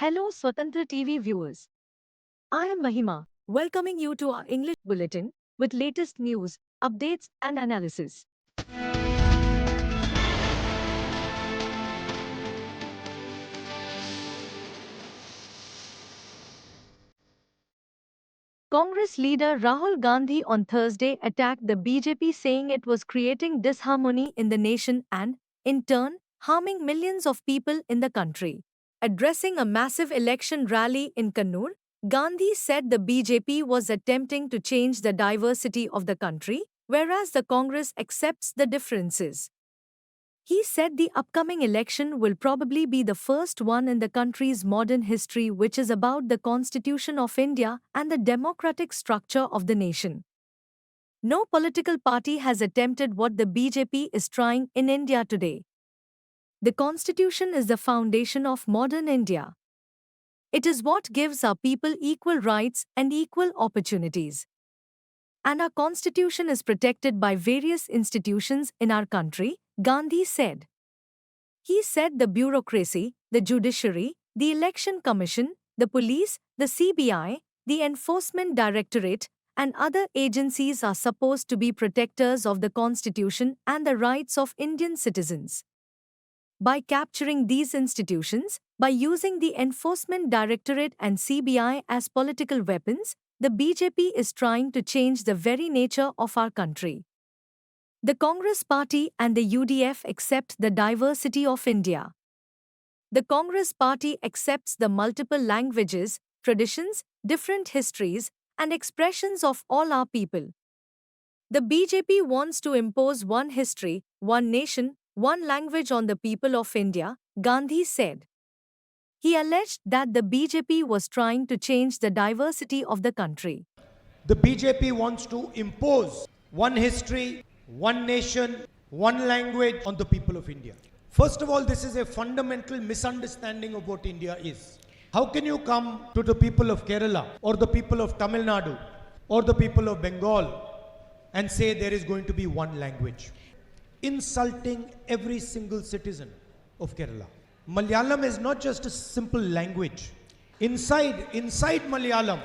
Hello, Swatantra TV viewers. I am Mahima, welcoming you to our English bulletin with latest news, updates, and analysis. Congress leader Rahul Gandhi on Thursday attacked the BJP, saying it was creating disharmony in the nation and, in turn, harming millions of people in the country. Addressing a massive election rally in Kannur, Gandhi said the BJP was attempting to change the diversity of the country, whereas the Congress accepts the differences. He said the upcoming election will probably be the first one in the country's modern history which is about the Constitution of India and the democratic structure of the nation. No political party has attempted what the BJP is trying in India today. The Constitution is the foundation of modern India. It is what gives our people equal rights and equal opportunities. And our Constitution is protected by various institutions in our country, Gandhi said. He said the bureaucracy, the judiciary, the election commission, the police, the CBI, the enforcement directorate, and other agencies are supposed to be protectors of the constitution and the rights of Indian citizens. By capturing these institutions, by using the enforcement directorate and CBI as political weapons, the BJP is trying to change the very nature of our country. The Congress Party and the UDF accept the diversity of India. The Congress Party accepts the multiple languages, traditions, different histories, and expressions of all our people. The BJP wants to impose one history, one nation, one language on the people of India, Gandhi said. He alleged that the BJP was trying to change the diversity of the country. The BJP wants to impose one history, one nation, one language on the people of India. First of all, this is a fundamental misunderstanding of what India is. How can you come to the people of Kerala or the people of Tamil Nadu or the people of Bengal and say there is going to be one language? Insulting every single citizen of Kerala. Malayalam is not just a simple language. Inside Malayalam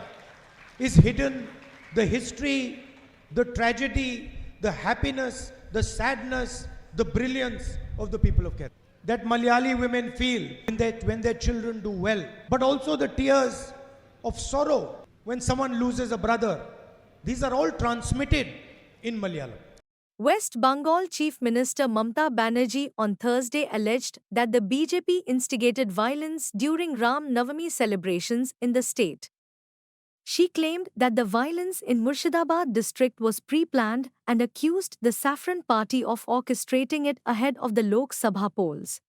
is hidden the history, the tragedy, the happiness, the sadness, the brilliance of the people of Kerala. That Malayali women feel when their children do well, but also the tears of sorrow when someone loses a brother. These are all transmitted in Malayalam. West Bengal Chief Minister Mamta Banerjee on Thursday alleged that the BJP instigated violence during Ram Navami celebrations in the state. She claimed that the violence in Murshidabad district was pre-planned and accused the Saffron Party of orchestrating it ahead of the Lok Sabha polls.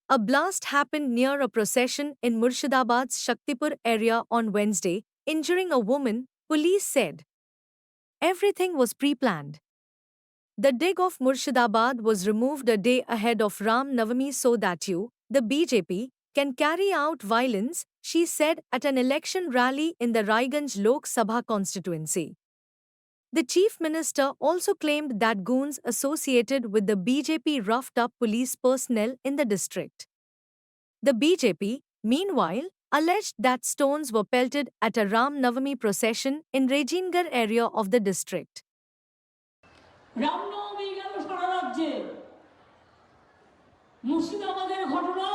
A blast happened near a procession in Murshidabad's Shaktipur area on Wednesday, injuring a woman, police said. Everything was pre-planned. The dig of Murshidabad was removed a day ahead of Ram Navami so that you, the BJP, can carry out violence, she said at an election rally in the Raiganj Lok Sabha constituency. The chief minister also claimed that goons associated with the BJP roughed up police personnel in the district. The BJP, meanwhile, alleged that stones were pelted at a Ram Navami procession in Rajingar area of the district. Ramnavami গেল সারা রাজ্যে মুর্শিদাবাদের ঘটনা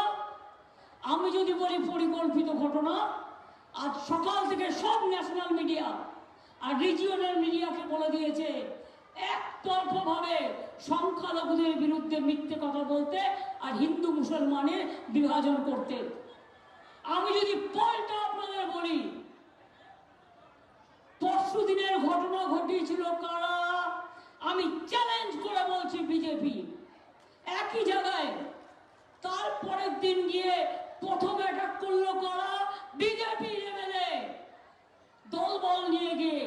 আমি যদি বলি পরিকল্পিত ঘটনা আজ সকাল থেকে সব ন্যাশনাল মিডিয়া আর রিজিওনাল মিডিয়াকে বলে দিয়েছে একতরফাভাবে সংখ্যালঘুদের বিরুদ্ধে মিথ্যে কথা বলতে আর হিন্দু মুসলমানের বিভাজন করতে আমি যদি পলটা আপনাদের বলি পরশুদিনের ঘটনা ঘটিয়েছিল কারা আমি চ্যালেঞ্জ করে বলছি বিজেপি একই জায়গায় তারপরের দিন গিয়ে প্রথম অ্যাটাক করলো কারা বিজেপি এমএলএ দলবল নিয়ে গিয়ে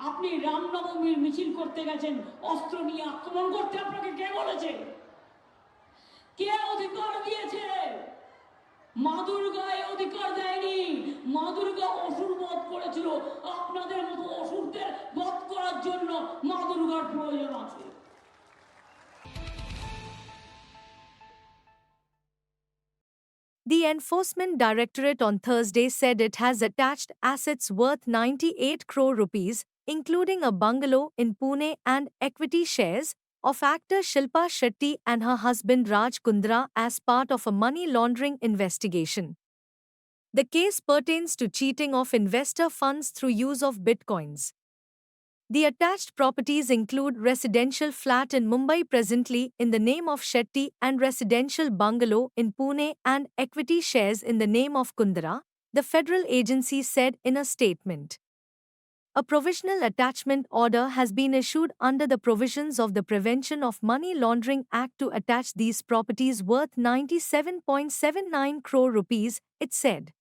আপনি রামনবমীর মিছিল করতে গেছেন অস্ত্র নিয়ে আক্রমণ করতে আপনাকে কে বলেছে কে অধিকার দিয়েছে মা দুর্গায় অধিকার দেয়নি মা দুর্গা অসুর বধ করেছিল আপনাদের মতো অসুরদের বধ করার জন্য মা দুর্গার প্রয়োজন আছে The Enforcement Directorate on Thursday said it has attached assets worth 98 crore rupees, including a bungalow in Pune and equity shares of actor Shilpa Shetty and her husband Raj Kundra as part of a money laundering investigation. The case pertains to cheating of investor funds through use of bitcoins. The attached properties include residential flat in Mumbai presently in the name of Shetty and residential bungalow in Pune and equity shares in the name of Kundra, the federal agency said in a statement. A provisional attachment order has been issued under the provisions of the Prevention of Money Laundering Act to attach these properties worth 97.79 crore rupees, it said.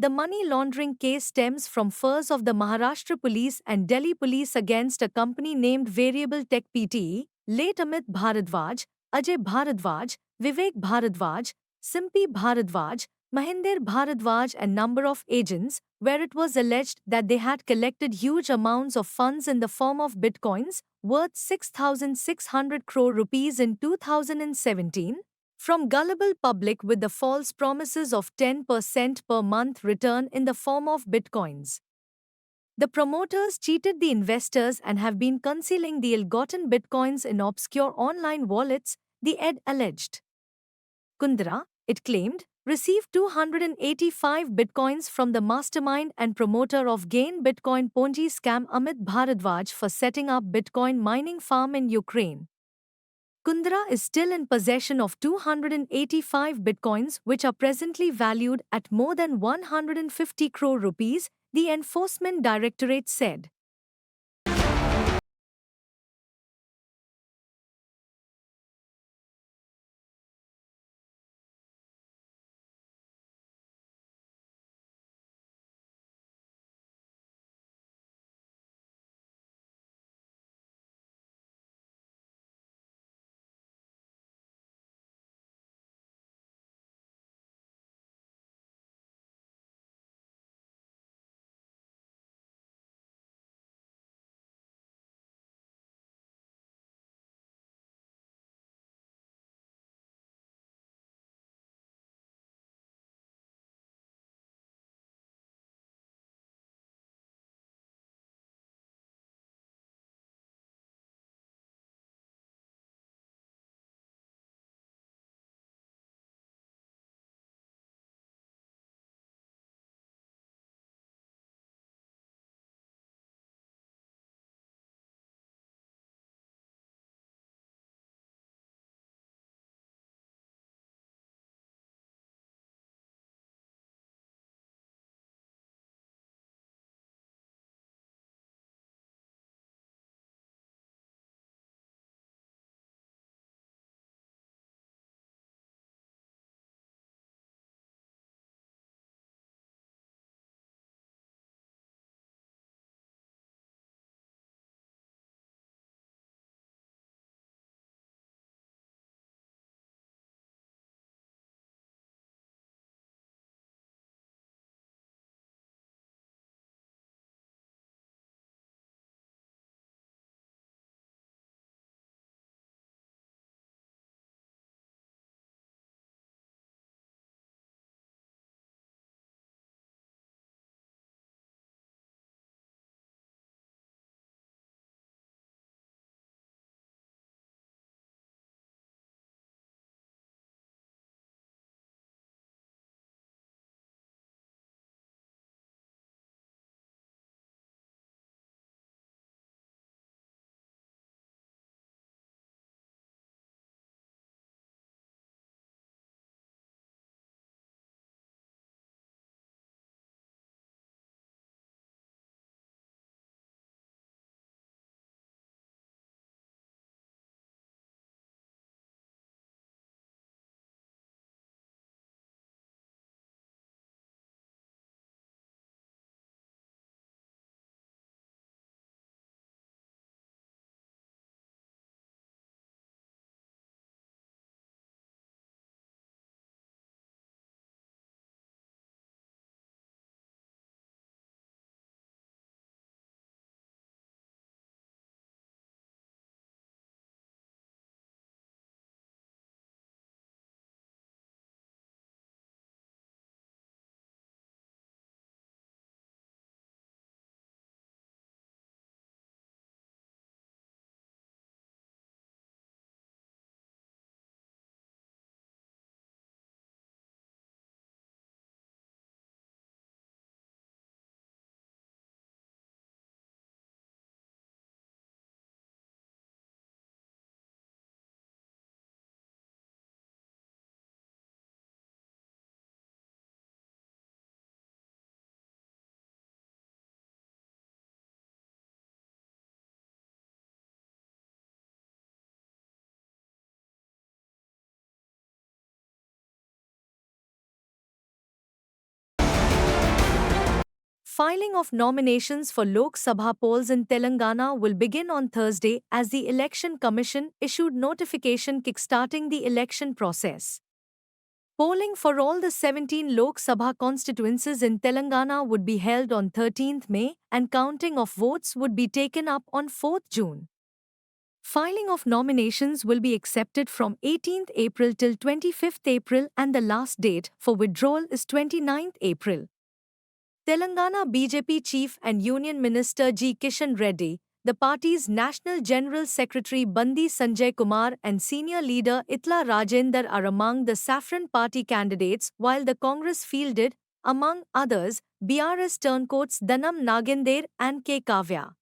The money laundering case stems from FIRs of the Maharashtra Police and Delhi Police against a company named Variable Tech Pte. Late Amit Bharadwaj, Ajay Bharadwaj, Vivek Bharadwaj, Simpi Bharadwaj, Mahinder Bharadwaj and number of agents, where it was alleged that they had collected huge amounts of funds in the form of bitcoins, worth 6,600 crore rupees in 2017, from gullible public with the false promises of 10% per month return in the form of bitcoins. The promoters cheated the investors and have been concealing the ill-gotten bitcoins in obscure online wallets, the ED alleged. Kundra, it claimed, received 285 bitcoins from the mastermind and promoter of Gain Bitcoin Ponzi scam Amit Bharadwaj for setting up Bitcoin mining farm in Ukraine. Kundra is still in possession of 285 bitcoins which are presently valued at more than 150 crore rupees, the Enforcement Directorate said. Filing of nominations for Lok Sabha polls in Telangana will begin on Thursday as the Election Commission issued notification kickstarting the election process. Polling for all the 17 Lok Sabha constituencies in Telangana would be held on 13th May and counting of votes would be taken up on 4th June. Filing of nominations will be accepted from 18th April till 25th April and the last date for withdrawal is 29th April. Telangana BJP Chief and Union Minister G. Kishan Reddy, the party's National General Secretary Bandi Sanjay Kumar and senior leader Itla Rajender are among the Saffron Party candidates while the Congress fielded, among others, BRS turncoats Dhanam Nagender and K. Kavya.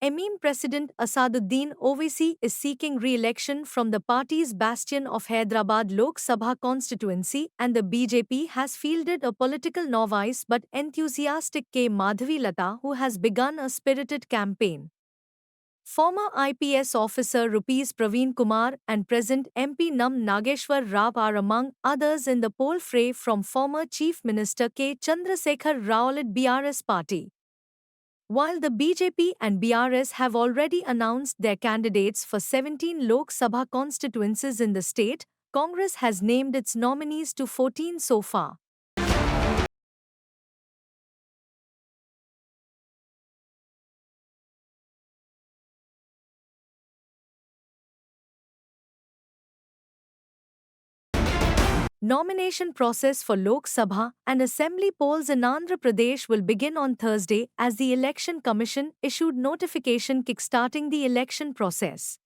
MIM President Asaduddin Owaisi is seeking re-election from the party's bastion of Hyderabad Lok Sabha constituency and the BJP has fielded a political novice but enthusiastic K. Madhavi Lata who has begun a spirited campaign. Former IPS officer Rupees Praveen Kumar and present MP Nam Nageshwar Rao are among others in the poll fray from former Chief Minister K. Chandrasekhar Rao led BRS party. While the BJP and BRS have already announced their candidates for 17 Lok Sabha constituencies in the state, Congress has named its nominees to 14 so far. Nomination process for Lok Sabha and Assembly polls in Andhra Pradesh will begin on Thursday as the Election Commission issued notification kickstarting the election process.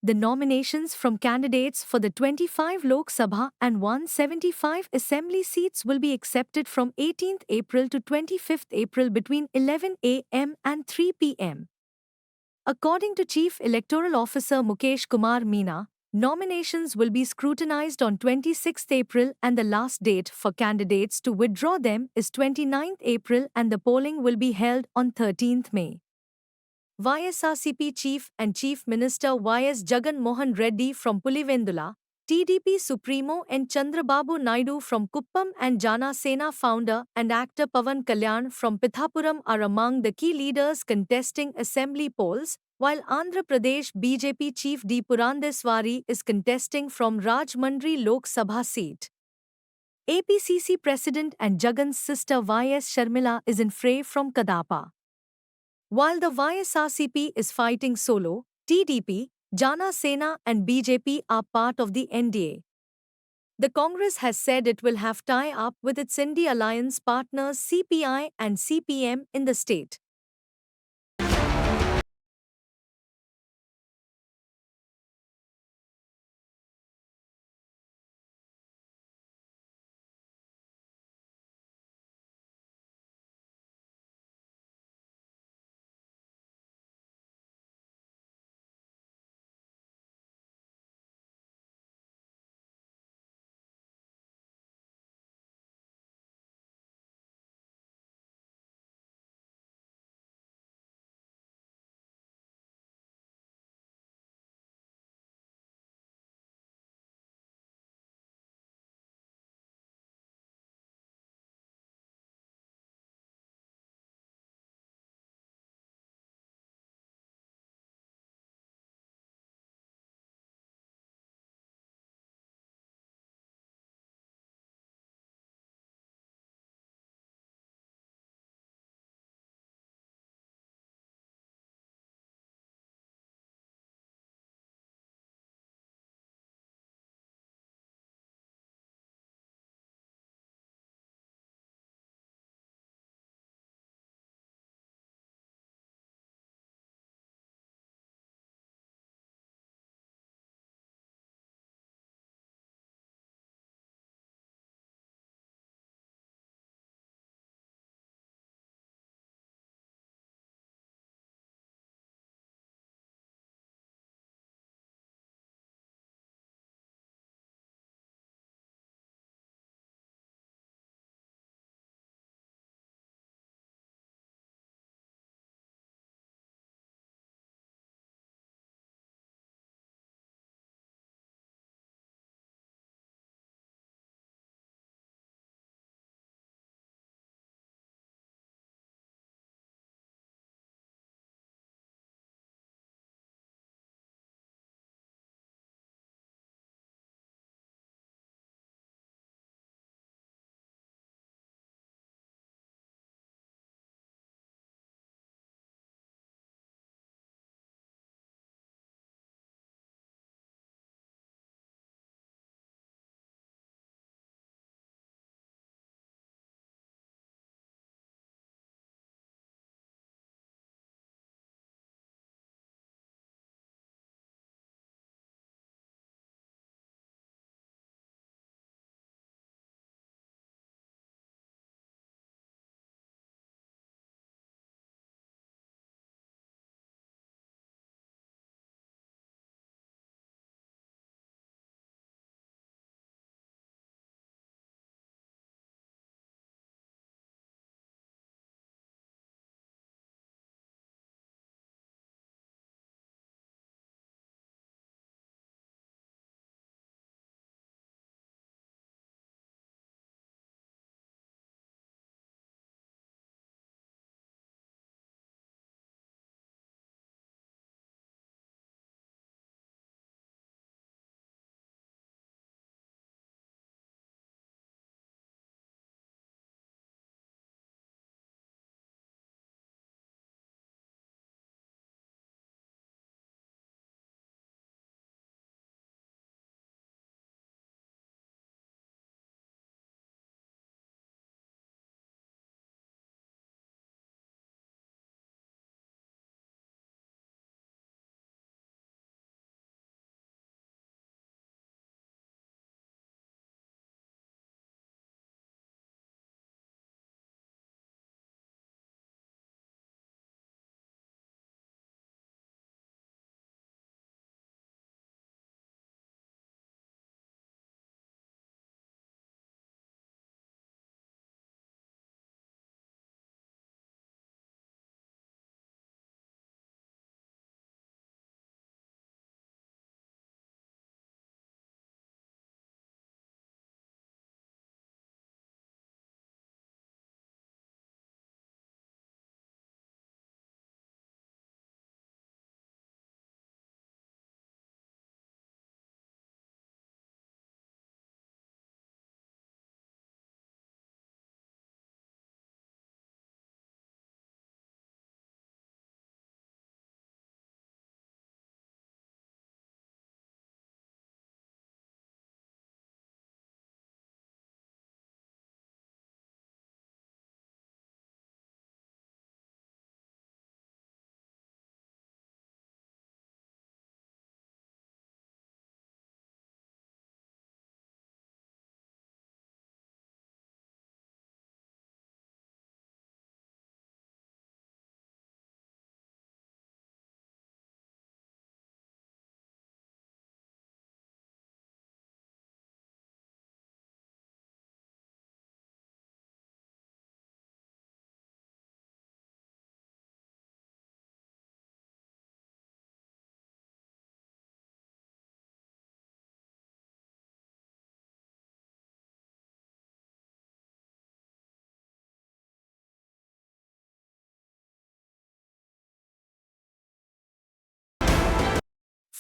The nominations from candidates for the 25 Lok Sabha and 175 Assembly seats will be accepted from 18th April to 25th April between 11 a.m. and 3 p.m. According to Chief Electoral Officer Mukesh Kumar Meena, nominations will be scrutinized on 26th April and the last date for candidates to withdraw them is 29th April and the polling will be held on 13th May. YSRCP Chief and Chief Minister Y.S. Jagan Mohan Reddy from Pulivendula, TDP Supremo N. Chandrababu Naidu from Kuppam and Jana Sena founder and actor Pavan Kalyan from Pithapuram are among the key leaders contesting assembly polls, while Andhra Pradesh BJP Chief D. Purandeswari is contesting from Rajmundry Lok Sabha seat. APCC President and Jagan's sister Y.S. Sharmila is in fray from Kadapa. While the YSRCP is fighting solo, TDP, Jana Sena and BJP are part of the NDA. The Congress has said it will have tie-up with its India alliance partners CPI and CPM in the state.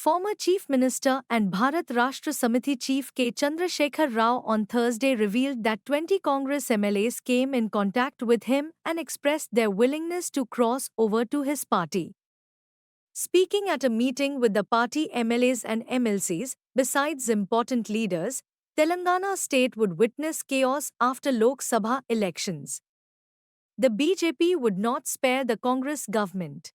Former Chief Minister and Bharat Rashtra Samiti Chief K. Chandrasekhar Rao on Thursday revealed that 20 Congress MLAs came in contact with him and expressed their willingness to cross over to his party. Speaking at a meeting with the party MLAs and MLCs, besides important leaders, Telangana state would witness chaos after Lok Sabha elections. The BJP would not spare the Congress government.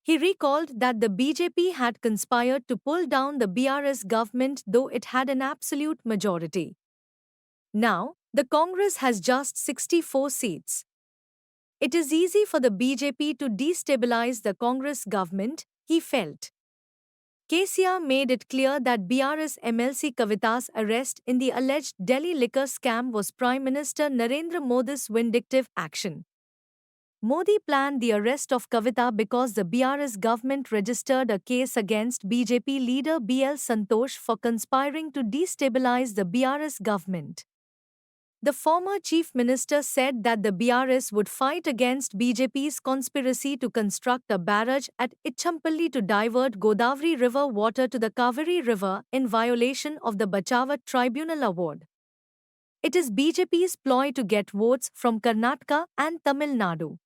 He recalled that the BJP had conspired to pull down the BRS government though it had an absolute majority. Now, the Congress has just 64 seats. It is easy for the BJP to destabilize the Congress government, he felt. KCR made it clear that BRS MLC Kavita's arrest in the alleged Delhi liquor scam was Prime Minister Narendra Modi's vindictive action. Modi planned the arrest of Kavita because the BRS government registered a case against BJP leader BL Santosh for conspiring to destabilize the BRS government. The former chief minister said that the BRS would fight against BJP's conspiracy to construct a barrage at Ichampalli to divert Godavari river water to the Kaveri river in violation of the Bachavat Tribunal award. It is BJP's ploy to get votes from Karnataka and Tamil Nadu.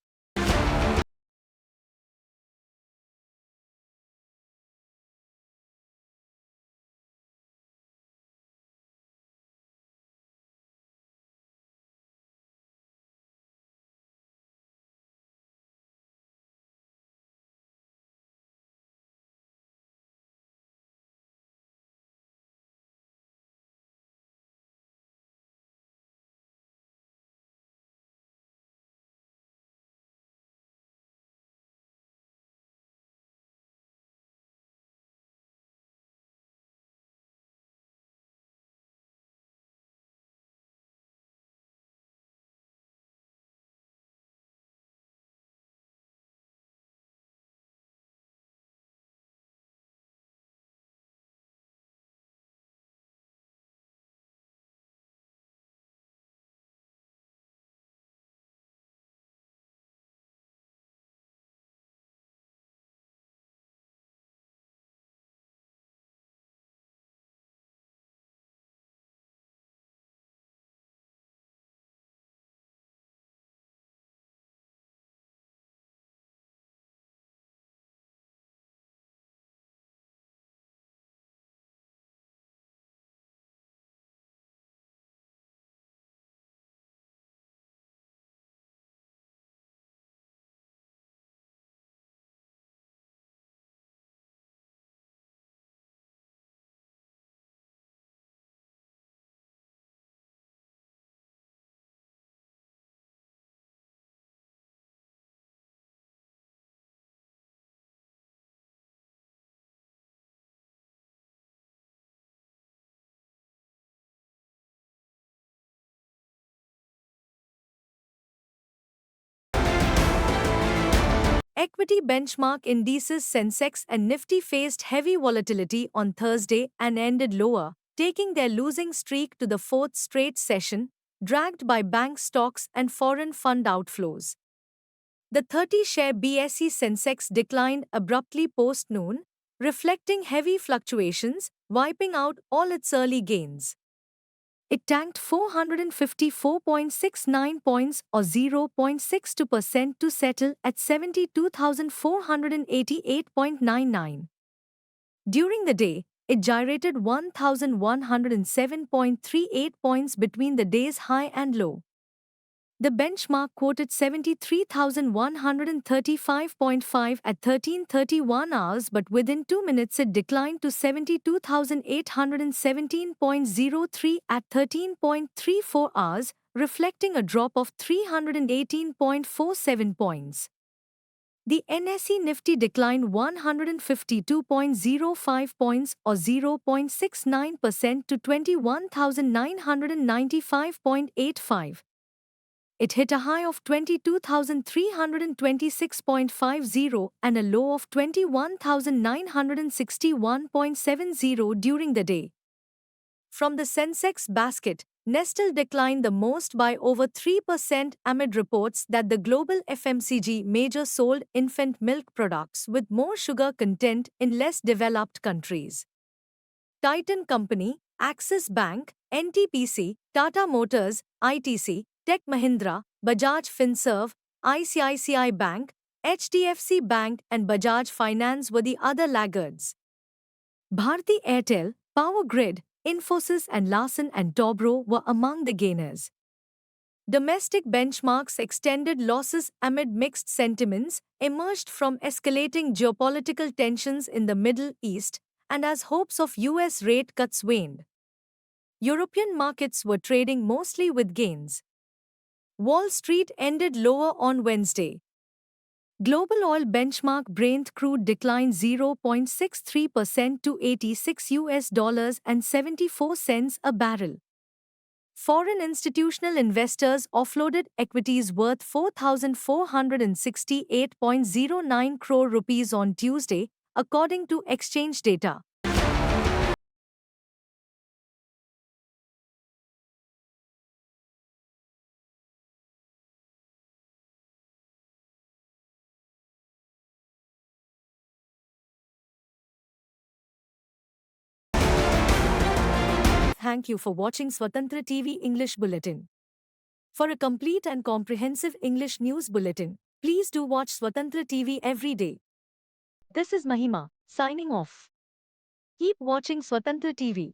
Equity benchmark indices Sensex and Nifty faced heavy volatility on Thursday and ended lower, taking their losing streak to the fourth straight session, dragged by bank stocks and foreign fund outflows. The 30-share BSE Sensex declined abruptly post-noon, reflecting heavy fluctuations, wiping out all its early gains. It tanked 454.69 points or 0.62% to settle at 72,488.99. During the day, it gyrated 1,107.38 points between the day's high and low. The benchmark quoted 73,135.5 at 13:31 hours, but within 2 minutes it declined to 72,817.03 at 13:34 hours, reflecting a drop of 318.47 points. The NSE Nifty declined 152.05 points or 0.69% to 21,995.85. It hit a high of 22,326.50 and a low of 21,961.70 during the day. From the Sensex basket, Nestle declined the most by over 3% amid reports that the global FMCG major sold infant milk products with more sugar content in less developed countries. Titan Company, Axis Bank, NTPC, Tata Motors, ITC, Tech Mahindra, Bajaj Finserv, ICICI Bank, HDFC Bank, and Bajaj Finance were the other laggards. Bharti Airtel, Power Grid, Infosys, and Larsen and Toubro were among the gainers. Domestic benchmarks extended losses amid mixed sentiments emerged from escalating geopolitical tensions in the Middle East and as hopes of US rate cuts waned. European markets were trading mostly with gains. Wall Street ended lower on Wednesday. Global oil benchmark Brent crude declined 0.63% to $86 and 74 cents a barrel. Foreign institutional investors offloaded equities worth 4,468.09 crore rupees on Tuesday, according to exchange data. Thank you for watching Swatantra TV English Bulletin. For a complete and comprehensive English news bulletin, please do watch Swatantra TV every day. This is Mahima, signing off. Keep watching Swatantra TV.